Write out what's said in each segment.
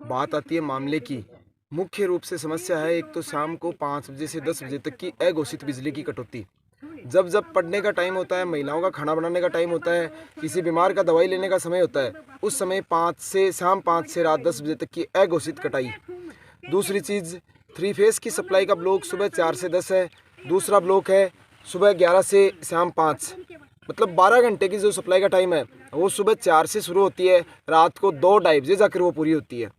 बात आती है मामले की, मुख्य रूप से समस्या है एक तो शाम को 5 बजे से 10 बजे तक की अघोषित बिजली की कटौती। जब जब पढ़ने का टाइम होता है, महिलाओं का खाना बनाने का टाइम होता है, किसी बीमार का दवाई लेने का समय होता है, उस समय 5 से शाम 5 से रात 10 बजे तक की अघोषित कटाई। दूसरी चीज़, 3 फेज़ की सप्लाई का ब्लॉक सुबह 4 से 10 है, दूसरा ब्लॉक है सुबह 11 से शाम 5। मतलब 12 घंटे की जो सप्लाई का टाइम है वो सुबह 4 से शुरू होती है, रात को 2 ढाई बजे जाकर वो पूरी होती है।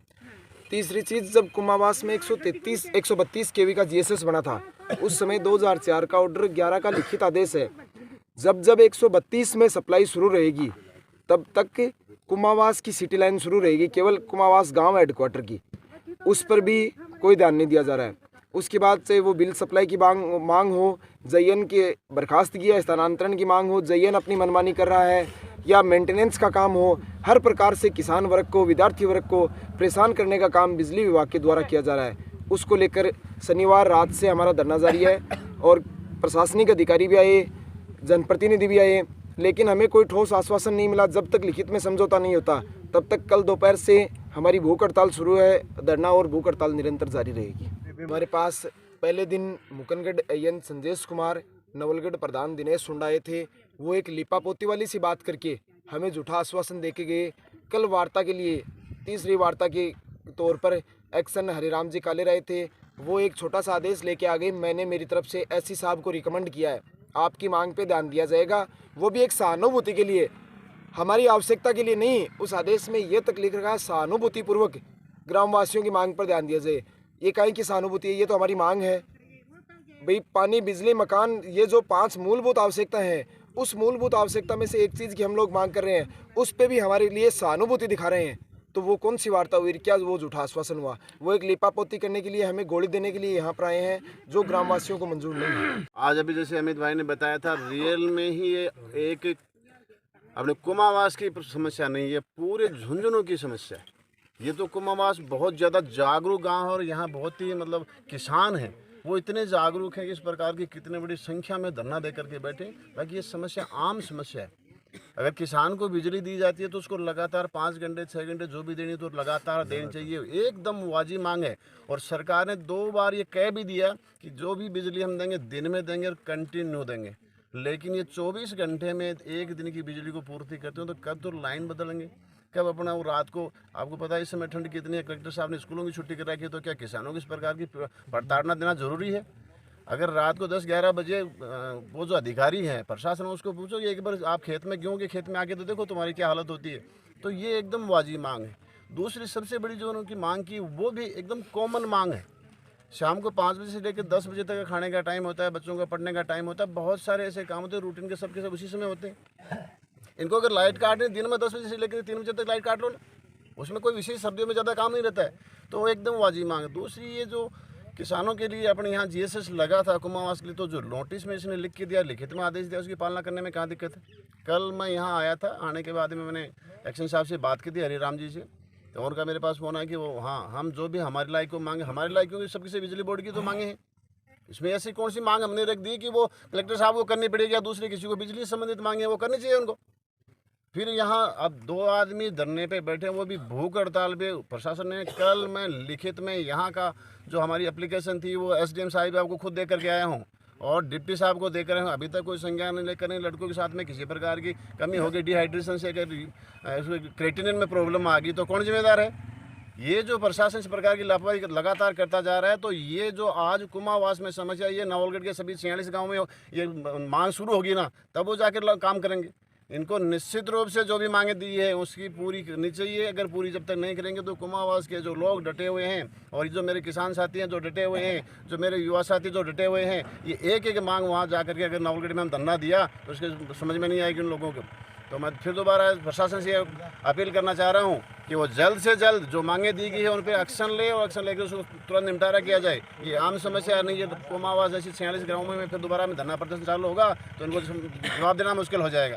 तीसरी चीज़, जब कुमावास में 132 केवी का जीएसएस बना था, उस समय 2004 का ऑर्डर 11 का लिखित आदेश है। जब जब 132 में सप्लाई शुरू रहेगी तब तक कुमावास की सिटी लाइन शुरू रहेगी, केवल कुमावास गांव हेडक्वार्टर की, उस पर भी कोई ध्यान नहीं दिया जा रहा है। उसके बाद से वो बिल सप्लाई की मांग हो, जयन के बर्खास्तगी या स्थानांतरण की मांग हो, जयन अपनी मनमानी कर रहा है, या मेंटेनेंस का काम हो, हर प्रकार से किसान वर्ग को, विद्यार्थी वर्ग को परेशान करने का काम बिजली विभाग के द्वारा किया जा रहा है। उसको लेकर शनिवार रात से हमारा धरना जारी है और प्रशासनिक अधिकारी भी आए, जनप्रतिनिधि भी आए, लेकिन हमें कोई ठोस आश्वासन नहीं मिला। जब तक लिखित में समझौता नहीं होता तब तक कल दोपहर से हमारी भूख हड़ताल शुरू है। धरना और भूख हड़ताल निरंतर जारी रहेगी। हमारे पास पहले दिन मुकनगढ़ एएन संजेश कुमार, नवलगढ़ प्रधान दिनेश सुंडा आए थे। वो एक लिपापोती वाली सी बात करके हमें झूठा आश्वासन देके गए। कल वार्ता के लिए, तीसरी वार्ता के तौर पर एक्शन हरिराम जी काले रहे थे। वो एक छोटा सा आदेश लेके आ गए। मैंने मेरी तरफ से एससी साहब को रिकमेंड किया है, आपकी मांग पे ध्यान दिया जाएगा, वो भी एक सहानुभूति के लिए, हमारी आवश्यकता के लिए नहीं। उस आदेश में ये तक लिख रखा है सहानुभूतिपूर्वक ग्रामवासियों की मांग पर ध्यान दिया जाए। ये काहे की सहानुभूति है, ये तो हमारी मांग है भाई। पानी, बिजली, मकान, ये जो 5 मूलभूत आवश्यकता हैं, उस मूलभूत आवश्यकता में से एक चीज़ की हम लोग मांग कर रहे हैं, उस पे भी हमारे लिए सहानुभूति दिखा रहे हैं। तो वो कौन सी वार्ता हुई, क्या वो झूठा आश्वासन हुआ? वो एक लिपापोती करने के लिए, हमें गोली देने के लिए यहाँ पर आए हैं, जो ग्रामवासियों को मंजूर नहीं है। आज अभी जैसे अमित भाई ने बताया था, रियल में ही ये एक अपने कुमावास की समस्या नहीं है, पूरे झुंझुनू की समस्या है। ये तो कुमावास बहुत ज़्यादा जागरूक गांव है और यहाँ बहुत ही मतलब किसान हैं, वो इतने जागरूक हैं कि इस प्रकार की कितने बड़ी संख्या में धरना दे करके बैठे। बाकी ये समस्या आम समस्या है। अगर किसान को बिजली दी जाती है तो उसको लगातार 5 घंटे 6 घंटे जो भी देनी तो लगातार देनी चाहिए, एकदम वाजिब मांग है। और सरकार ने 2 बार ये कह भी दिया कि जो भी बिजली हम देंगे दिन में देंगे और कंटिन्यू देंगे, लेकिन ये 24 घंटे में एक दिन की बिजली को पूर्ति करते हो तो कब तो लाइन बदलेंगे, कब अपना वो रात को, आपको पता है इस समय ठंड कितनी है, कलेक्टर साहब ने स्कूलों की छुट्टी कर रखी है, तो क्या किसानों को इस प्रकार की प्रताड़ना देना जरूरी है? अगर रात को 10-11 बजे वो जो अधिकारी हैं प्रशासन, उसको पूछो कि एक बार आप खेत में क्यों कि खेत में आके तो देखो तुम्हारी क्या हालत होती है। तो ये एकदम वाजिब मांग है। दूसरी सबसे बड़ी जो उनकी मांग की, वो भी एकदम कॉमन मांग है। शाम को 5 बजे से लेकर 10 बजे तक खाने का टाइम होता है, बच्चों का पढ़ने का टाइम होता है, बहुत सारे ऐसे काम होते हैं रूटीन के, सबके सब उसी समय होते हैं। इनको अगर लाइट काटने दिन में 10 बजे से लेकर 3 बजे तक लाइट काट लो ना, उसमें कोई विशेष सर्दियों में ज़्यादा काम नहीं रहता है। तो एकदम वाजिब मांग है। दूसरी, ये जो किसानों के लिए अपने यहाँ जीएसएस लगा था कुमावास के लिए, तो जो नोटिस में इसने लिख के दिया, लिखित में आदेश दिया, उसकी पालना करने में कहाँ दिक्कत है? कल मैं यहाँ आया था, आने के बाद में मैंने एक्शन साहब से बात की थी, हरिराम जी से, तो उनका मेरे पास फ़ोन आया कि वो हाँ, हम जो भी हमारे लायक को मांगे, हमारे लायक क्योंकि सबकी से बिजली बोर्ड की तो मांगे हैं, इसमें ऐसी कौन सी मांग हमने रख दी कि वो कलेक्टर साहब को करनी पड़ेगी या दूसरे किसी को बिजली संबंधित मांगे वो करनी चाहिए उनको। फिर यहाँ अब 2 आदमी धरने पे बैठे हैं, वो भी भूख हड़ताल पे। प्रशासन ने, कल मैं लिखित में यहाँ का जो हमारी एप्लीकेशन थी वो एसडीएम साहब आपको खुद दे करके आया हूँ और डिप्टी साहब को देकर हूँ, अभी तक कोई संज्ञान नहीं लेकर नहीं। लड़कों के साथ में किसी प्रकार की कमी होगी, डिहाइड्रेशन से अगर क्रेटिनिन में प्रॉब्लम आ गई तो कौन जिम्मेदार है? ये जो प्रशासन इस प्रकार की लापरवाही लगातार करता जा रहा है, तो ये जो आज कुमावास में समस्या, ये नवलगढ़ के सभी 46 गाँव में ये मांग शुरू होगी ना, तब वो जाकर काम करेंगे। इनको निश्चित रूप से जो भी मांगे दी है उसकी पूरी करनी चाहिए। अगर पूरी जब तक नहीं करेंगे तो कुमावास के जो लोग डटे हुए हैं, और जो मेरे किसान साथी हैं जो डटे हुए हैं, जो मेरे युवा साथी जो डटे हुए हैं, ये एक एक मांग वहाँ जा करके अगर नवलगढ़ में हम धरना दिया तो उसके समझ में नहीं आएगी उन लोगों को। तो मैं फिर दोबारा प्रशासन से अपील करना चाह रहा हूँ कि वो जल्द से जल्द जो मांगे दी गई है उन पर एक्शन ले और एक्शन लेकर उसको तुरंत निपटारा किया जाए। ये आम समस्या नहीं है। कुमावास जैसी 46 गाँवों में फिर दोबारा में धरना प्रदर्शन चालू होगा तो उनको जवाब देना मुश्किल हो जाएगा।